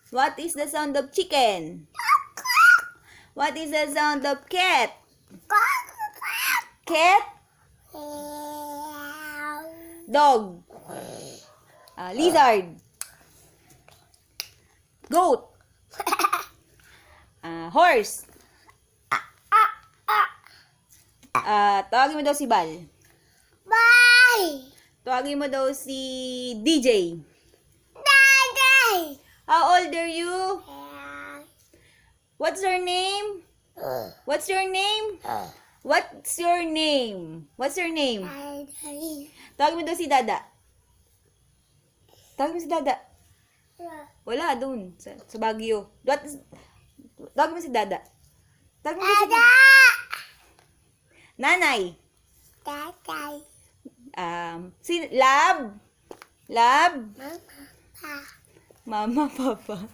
What is the sound of chicken? What is the sound of cat? Cat? Dog. Lizard. Goat. Horse. Tawagin mo daw si Bal. Bye! Tawagin mo daw si DJ. Daddy! How old are you? What's your name? What's your name? What's your name? What's your name? Tawagin mo daw si Dada. Tawagin mo si Dada. Wala, dun. Sa Baguio. Tawagin mo si Dada. Tawagin mo si Dada. Nanay. Tatay. Si Lab. Lab. Mama. Pa. Mama, Papa.